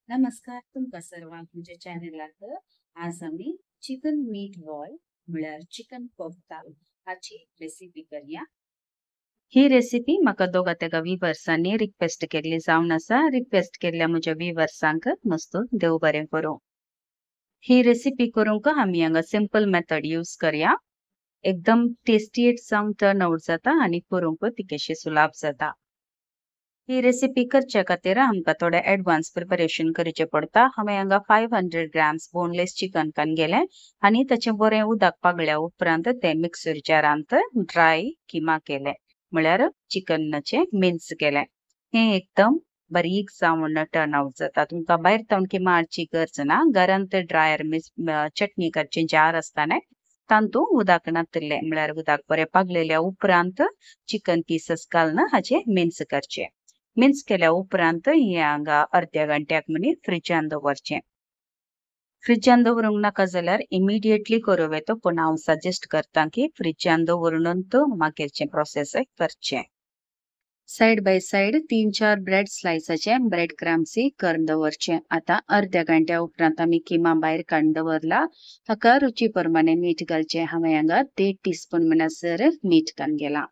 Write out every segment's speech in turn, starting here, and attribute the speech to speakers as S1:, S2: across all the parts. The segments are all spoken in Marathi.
S1: नमस्कार तुमका सर्वांक म्हणजे चॅनलात आज आम्ही चिकन मीट बॉल म्हळ्यार चिकन कोफ्ता हाची रेसिपी करूया। ही रेसिपी म्हाका दोगा तेगा व्ह्यूअर्सांनी रिक्वेस्ट केल्ली जावन आसा। रिक्वेस्ट केल्ल्या म्हज्या व्ह्यूअर्सांक मस्त देव बरें करूं। ही रेसिपी करूंक आमी हांगा सिंपल मेथड यूज करया। एकदम टेस्टी जावन टर्न आउट जाता आणि करूंक तिकेशी सुलाभ जाता। ही रेसिपी करच्या खातीर आमकां थोडे एडवान्स प्रिपरेशन करचे पडता। हांवें हांगा 500 ग्रॅम्स बोनलेस चिकन घेतलें आनी ताचें बरें उदक पागळ्या उपरांत ते मिक्सर जारांत ड्राय किमा केले म्हळ्यार चिकनाचे मिन्स केले। हे एकदम बारीक जावन टर्न आउट जाता। तुमकां भायर तावन किमा हाडची गरज ना। घरांत ड्रायर चटणी करचे जार आसता न्हय तांतूं उदक नातले म्हळ्यार उदक बरें पागलेल्या उपरांत चिकन पीसेस घालून हाचे मिन्स करचे। मिन्स केल्या उपरांत हे हांगा अर्ध्या घंट्याक म्हणी फ्रिजान दवरचें। फ्रिजान दवरूंक नाका जाल्यार इमिडिएटली करूं येता पूण हांव सजेस्ट करता की फ्रिजान दवरूनच मागीरचें प्रोसेस करचें। साइड बाय साइड 3-4 ब्रेड स्लाइसाचे ब्रेड क्रम्सी करून दवरचे। आता अर्ध्या घंट्या उपरांत आमी किमा भायर काडून दवरला। हाका रुची प्रमाणे मीठ घालचे। हांवें हांगा 1.5 टीस्पून म्हणसर मीठ घालून गेला।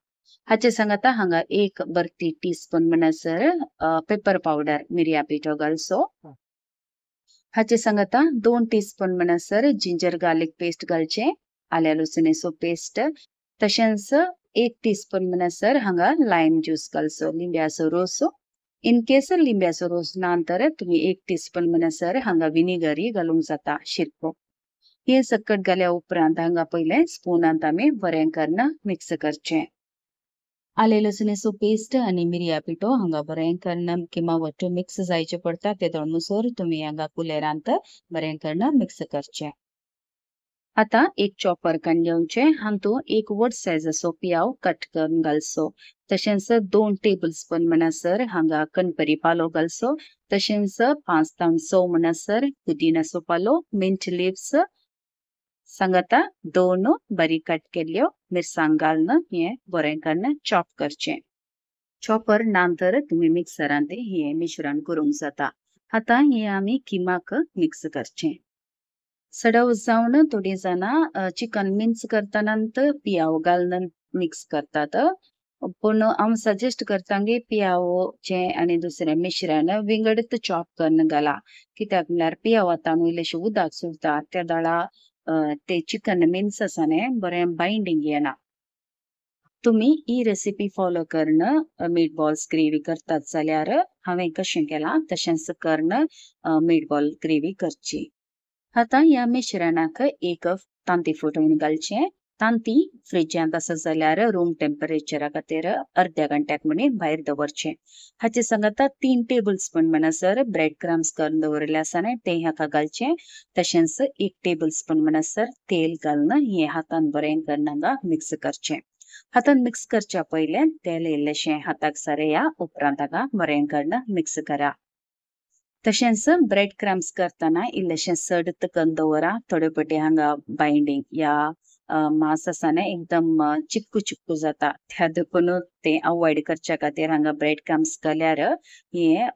S1: हाचे सांगाता हांगा 1 बर्ती टीस्पून म्हणसर पेपर पावडर मिरया पिठो घालचो। हाचे सांगाता 2 टीस्पून म्हणसर जिंजर गार्लिक पेस्ट घालचे। आल्या लसुणेचो पेस्ट तशेंच 1 टीस्पून म्हणसर हांगा लायम ज्यूस घालचो लिंब्याचो रोस। इन केस लिंब्याचो रोस ना तर तुम्ही 1 टीस्पून म्हणसर हांगा विनेगरी घालूंक जाता शिरको। हे सकट घाल्या उपरांत हांगा पहिले स्पूनांत आमी बरें करून मिक्स करचें। आले लसुणेचो पेस्ट आणि मिरया पिठो हांगा बरें करून किंवा वट्ट मिक्स जायचे पडता ते दळणुसोर तुम्ही हांगा कुलेरांत बरें करून मिक्स करचें। आता एक चॉपर घेवचे हातूं एक व्हड सायजाचो पियाव कट करून घालचो। तशेंच 2 टेबलस्पून म्हणसर हांगा कणपरी पालो घालचो। तशेंच 5 तावन 6 म्हणसर पुदिनाचो पालो मिंट लिव्स सांगाता 2 बारीक कट केल्ल्यो मिरसांग घालून हे बरें करून चॉप करचें। चॉपर नंतर तुम्ही मिक्सरांत हे मिश्रण करूंक जाता। आता हे आमी किमाक मिक्स करचें। सडव जावन थोडी जाणां चिकन मिन्स करतानांत पियाव घालून मिक्स करतात। पण हांव सजेस्ट करता की पियावचे आणि दुसरे मिश्रण विंगडत चॉप करून घाला। कित्याक म्हळ्यार पियावांतल्यान इल्लेशें उदक सुटता त्या दळा ते चिकन मिन्स आसा न्हय बरें बाइंडिंग येना। तुम्ही ही रेसिपी फॉलो करून मीट बॉल्स ग्रेव्ही करतात जाल्यार हांवें कशें केलां तशेंच करून मीट बॉल ग्रेव्ही करची। आता या मिश्रणाक एक तांती फुटून घालचे। तांती फ्रिजांत आसा जाल्यार रूम टेम्परेचरा खातीर अर्ध्या घंट्याक म्हणी भायर दवरचे। हाचे सांगाता 3 टेबलस्पून म्हणसर ब्रेड क्रम्स करून दवरले आसा न्हय ते हाका घालचे। तशेंच 1 टेबलस्पून म्हणसर तेल घालून हे हातान बरें करून हांगा मिक्स करचें। हातान मिक्स करच्या पयले तेल इल्लेशें हाताक सारया उपरांत हाका बरें करून मिक्स करा। तशेंच ब्रेड क्रम्स करताना इल्लेशें सडत करून दवरा। थोडे पटी हांगा बाइंडिंग या मांस आसा न्हय एकदम चिपकू चिपकू जाता त्या देखून ते अवॉइड करच्या खातीर हांगा ब्रेड क्रम्स घाल्यार हे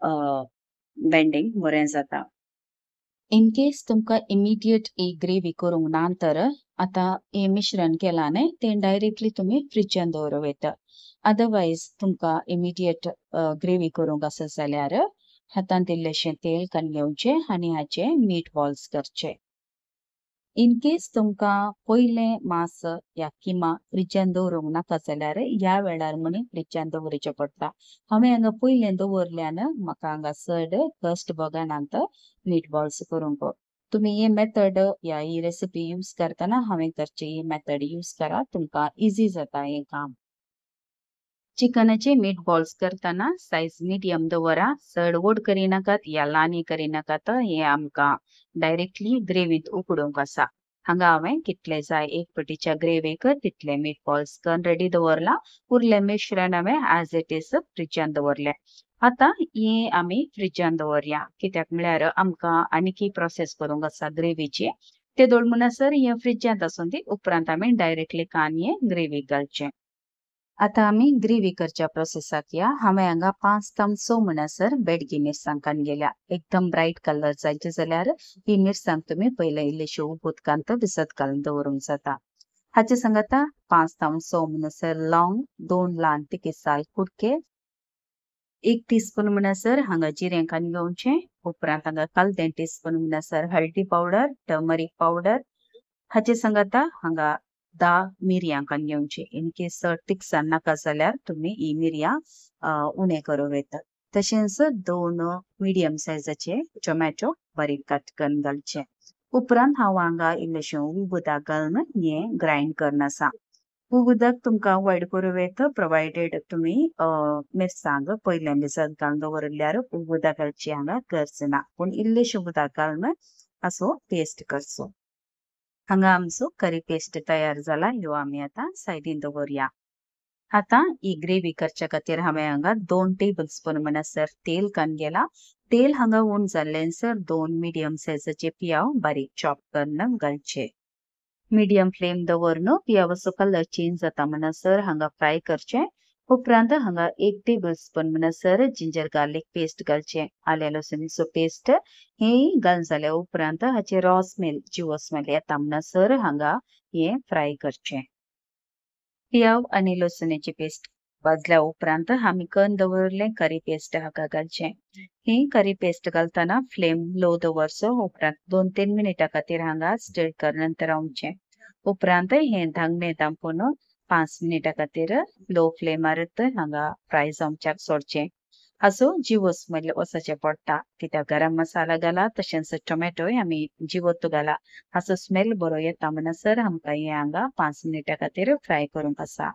S1: बेंडिंग बरें जाता। इन केस तुमकां इमिडिएट एक ग्रेव्ही करूंक ना तर आता हे मिश्रण केलां न्हय तें डायरेक्टली तुम्ही फ्रिजान दवरूं येता। अदरवायज तुमकां इमिडिएट ग्रेव्ही करूंक आसा जाल्यार हातान इल्लेशें तेल घालून घेवचें आनी हाचे मीट बॉल्स करचे। इन केस तुमकां पयलें मांस या किमा फ्रिजान दवरूंक नाका जाल्यार ह्या वेळार म्हणी फ्रिजान दवरचें पडटा। हांवें हांगा पयलें दवरल्यान म्हाका हांगा चड कस्ट बगानांत मीट बॉल्स करूंक। तुम्ही हे मेथड या ही रेसिपी यूज करताना हांवें करची ही मेथड यूज करा तुमकां इजी जाता हे काम। चिकनाचे मीट बॉल्स करताना साइज मीडियम दवरा। चड व्हड करिनाकात या ल्हानय करिनाकात हे आमकां डायरेक्टली ग्रेव्हीत उकडूंक आसा। हांगा हांवें कितले जाय एक पटीच्या ग्रेव्हीक तितले मीट बॉल्स करून रेडी दवरला। उरले मिश्रण हांवें ॲज इट इज फ्रिजान दवरले। आता हे आमी फ्रिजान दवरया कित्याक म्हळ्यार आमकां आनीकय प्रोसेस करूंक आसा ग्रेव्हीची। ते दळून म्हणसर हे फ्रिजांत आसून ती उपरांत आमी डायरेक्टली कान हे ग्रेव्हीक घालचे। आता आम्ही ग्रेव्ही करच्या प्रोसेसाक या हांवें हांगा 5 तामसो म्हणसर बेडगी मिरसांग गेल्या एकदम ब्राईट कलर जायचे जाल्यार ही मिरसांग तुम्ही पहिले इल्लीशी उदकांत भिजत घालून दवरूंक जाता हाचे सांगता 5 तामसो म्हणसर लवंग 2 ल्हान तिखी साल कुडके 1 टीस्पून म्हणसर हांगा जिरें घेवचें उपरांत हांगा काल 2 टीस्पून म्हणसर हळदी पावडर टर्मरीक पावडर हाचे सांगता हांगा 10 मिरयां घेवची इन केस तिखसाण नाका जाल्यार तुम्ही ही मिरयां उणे करूं येतात तशेंच 2 मिडियम सायजाचे टोमॅटो बारीक कट करून घालचे उपरांत हांव हांगा इल्लेशें उदक घालून हे ग्राइंड करन आसा उदक तुमकां वायड करूं येता प्रोवायडेड तुम्ही मिरसांग पयले भिजत घालून दवरल्यार उदक घालची हांगा गरज ना पूण इल्लेशें उदक घालून असो पेस्ट करचो हांगा आमचो करी पेस्ट तयार जाला ह्यो आमी आतां सायडीन दवरया आता ही ग्रेव्ही करच्या खातीर हांवें हांगा 2 टेबलस्पून म्हणसर तेल गेला तेल हांगा उण जाल्ल्यानसर 2 मिडियम सायजाचे पियाव बारीक चॉप करून घालचे मीडियम फ्लेम दवरून पियावाचो कलर चेंज जाता म्हणसर हांगा फ्राय करचे उपरांत हांगा 1 टेबलस्पून म्हणसर जिंजर गार्लिक पेस्ट घालचे आले लसुणीचो पेस्ट हे घालून जाल्या उपरांत हाचे रॉ स्मेल जिवो स्मेल येता म्हणसर हांगा हे फ्राय करचे पियाव आणि लसुणीची पेस्ट भाजल्या उपरांत आमी करून दवरले करी पेस्ट हाका घालचे ही करी पेस्ट घालताना फ्लेम लो दवरचो उपरांत 2-3 मिनिटां खातीर हांगा स्टर करून रावचे उपरांत हे धांगणे दांपून 5 मिनिटां खातीर लो फ्लेमार हांगा फ्राय जावच्याक सोडचे हाचो जिवो स्मेल वचचे पडटा कित्याक गरम मसाला घाला तशेंच टोमॅटोय आमी जिवोत घाला हाचो स्मेल बरो येता म्हणसर आमकां हे हांगा 5 मिनिटां खातीर फ्राय करूंक आसा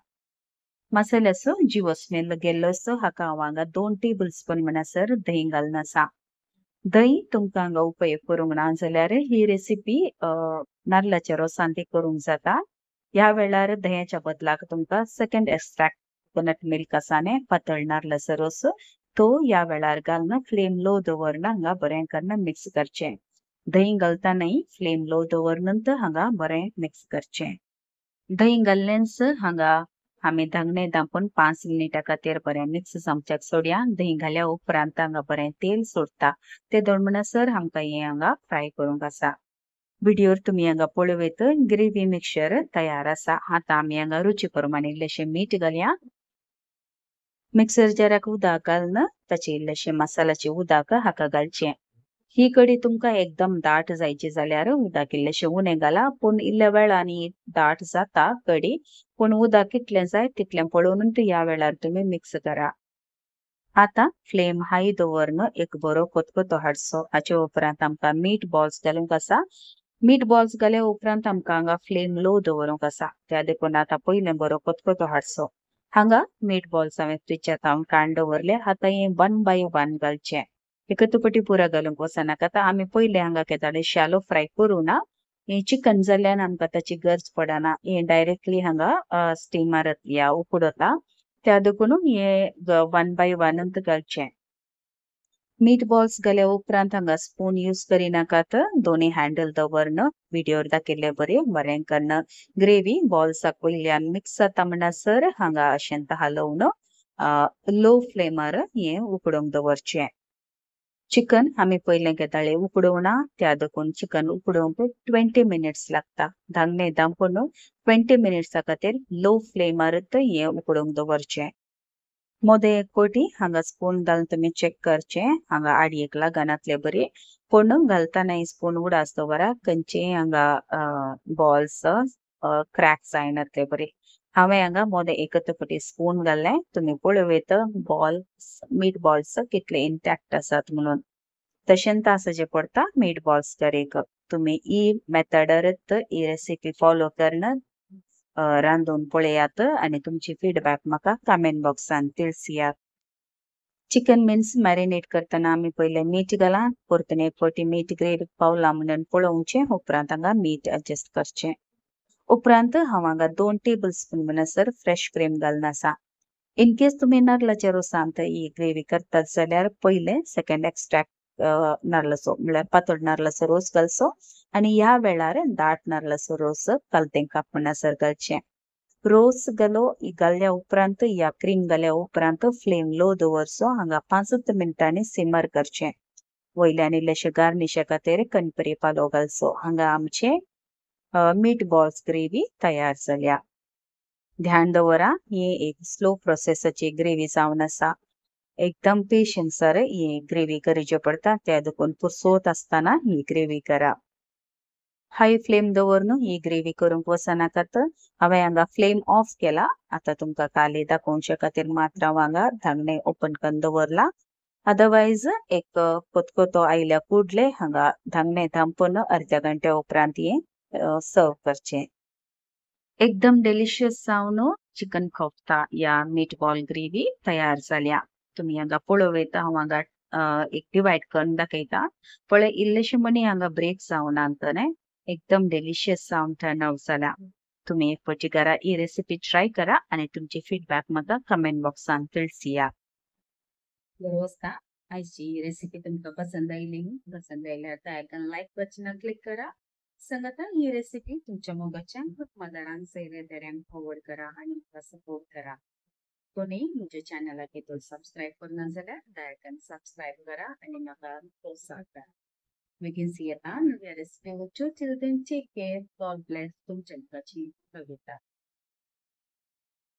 S1: मसाल्याचो जिवो स्मेल गेल्लो असो हाका हांव हांगा 2 टेबलस्पून म्हणसर दही घालून आसा दही तुमकां हांगा उपयोग करूंक ना जाल्यार ही रेसिपी नाल्लाच्या रोसान ती करूंक जाता ह्या वेळार दह्याच्या बदलाक तुमकां सेकंड एक्स्ट्रॅक्ट कोकोनट मिल्क आसा न्ही पातळ नाल्लाचो रोस तो ह्या वेळार घालून फ्लेम लो दवरून हांगा बरें करून मिक्स करचें दही घालतानाय फ्लेम लो दवरून हांगा बरें मिक्स करचें दही घाल्ल्यानच हांगा आमी धांगणे दांपून 5 मिनिटां खातीर बरें मिक्स जावच्याक सोडया दही घाल्या उपरांत हांगा बरें तेल सोडटा ते दळमणसर आमकां हे हांगा फ्राय करूंक आसा व्हिडिओर तुम्ही हांगा पळयत ग्रेव्ही मिक्सचर तयार आसा आता आमी हांगा रुची प्रमाणे इल्लेशें मीठ घालया मिक्सर जाराक उदक घालून ताचे इल्लेशें मसाल्याचे उदक हाका घालचें ही कडी तुमकां एकदम दाट जायची जाल्यार उदक इल्लेशें उणें घाला पूण इल्ल्या वेळांनी दाट जाता कडी पूण उदक कितलें जाय तितलें पळोवन ह्या वेळार तुम्ही मिक्स करा आता फ्लेम हाय दवरून एक बरो कोतकोतो हाडचो हाचे उपरांत आमकां मीठ बॉल्स घालूंक आसा मीठ बॉल्स घाल्या उपरांत आमकां हांगा फ्लेम लो दवरूंक आसा त्या देखून आता पयले बरो कोतकोतो हाडचो हांगा मीठ बॉल्स हांवें फ्रिजांत काडून दवरले आता हे 1 बाय 1 घालचे एकतुपटी पुरा घालूंक वचनाका आता आमी पयले हांगा केताले शॅलो फ्राय करूं ना हे चिकन जाल्यान आमकां ताची गरज पडना हे डायरेक्टली हांगा स्टीमर या उकडता त्या देखून हे 1 बाय 1 घालचे मीठ बॉल्स घाल्या उपरांत हांगा स्पून यूज करिनाकात दोन्ही हँडल दवरून व्हिडिओर दाखयले बरें करून ग्रेव्ही बॉल्साक पयल्यान मिक्स जाता म्हणसर हांगा अशेंत हलवून लो फ्लेमार हे उकडूंक दवरचे चिकन आमी पयले घेताले उकडोवना त्या देखून चिकन उकडोवंक 20 मिनिट्स लागता धांगणे दांपून 20 मिनिट्सा खातीर लो फ्लेमार हे उकडोवंक दवरचे मोदे एक पोटी हांगा स्पून घालून तुम्ही चेक करचे हांगा आडयेक लागनातले बरे पूण घालताना स्पून उडास दवरा खंयचे हांगा बॉल्स क्रॅक जायनातले बरे हांवें हांगा मोदे एकच फावटी स्पून घाल्ले तुम्ही पळयत बॉल्स मीठ बॉल्स कितले इंटॅक्ट आसात म्हणून तशेंच आसचे पडटा मीठ बॉल्स करेक तुम्ही ही मेथडारच ही रेसिपी फॉलो करून रांदून पळयात आणि तुमची फीडबॅक म्हाका कमेंट बॉक्सान तिळसियात चिकन मीन्स मॅरिनेट करताना आमी पयले मीठ घाला परतून एक फावटी मीठ ग्रेव्हीक पावला म्हणून पळोवचें उपरांत हांगा मीठ एडजस्ट करचें उपरांत हांव हांगा 2 टेबलस्पून म्हणसर फ्रेश क्रीम घालून आसा इन केस तुम्ही नाल्लाच्या रोसांत ही ग्रेव्ही करतात जाल्यार पयले सेकंड एक्स्ट्रॅक्ट नाल्लाचो म्हळ्यार पातळ नाल्लाचो रोस घालचो आणि ह्या वेळार दाट नाल्लाचो रोस कालतें काप म्हणसर घालचें रोस घालो घाल्या उपरांत या क्रीम घाल्या उपरांत फ्लेम लो दवरचो हांगा 5 मिनिटांनी सिमर करचें वयल्यान इल्लेशें गार्निशा खातीर कणपरी पालो घालचो हांगा आमचे मीट बॉल्स ग्रेवी तयार जाल्या ध्यान दवरा ही एक स्लो प्रोसेसाची ग्रेवी जावन आसा एकदम पेशन्सर ही ग्रेवी करची पडटा त्या देखून पुरसोत आसतना ही ग्रेवी करा हाय फ्लेम दवरून ही ग्रेवी करूंक वचनाकात हांवें हांगा फ्लेम ऑफ केला आता तुमकां काली दाखोवचे खातीर मात्र हांगा धांगणे ओपन करून दवरला अदरवायज एक कोतकोतो आयल्या कुडले हांगा धांगणे धांपून अर्ध्या घंट्या उपरांत हे सर्व करचें एकदम डेलिशियस जावन चिकन कोफ्ता या मीट बॉल ग्रेवी तयार जाल्या तुम्ही हांगा पळोव येता हांव हांगा एक डिवायड करून दाखयता पळय इल्लेशे मणी हांगा ब्रेक जावन आंतने एकदम डेलिशियस जावन टर्न आउट जाला तुम्ही एक फावटी घरा ही रेसिपी ट्राय करा आणि तुमची फीडबॅक म्हाका कमेंट बॉक्सान तिळसिया नमस्कार आजची रेसिपी तुमका पसंद आयली पसंद आयल्यार त्या आयकॉन लाईक बटनार क्लिक करा सांगाता ही रेसिपी तुमच्या मोगाच्या मदरांक सैरेदाऱ्यांक फॉरवर्ड करा आणि म्हाका सपोर्ट करा कोणी म्हज्या चॅनलाक येतो सबस्क्राईब करना जाल्यार त्या आयकॉन सबस्क्राईब करा आणि म्हाका प्रोत्साहन करा बेगीन सी येता नव्या recipe वच्यो till then take care God bless तुमच्या कची कविता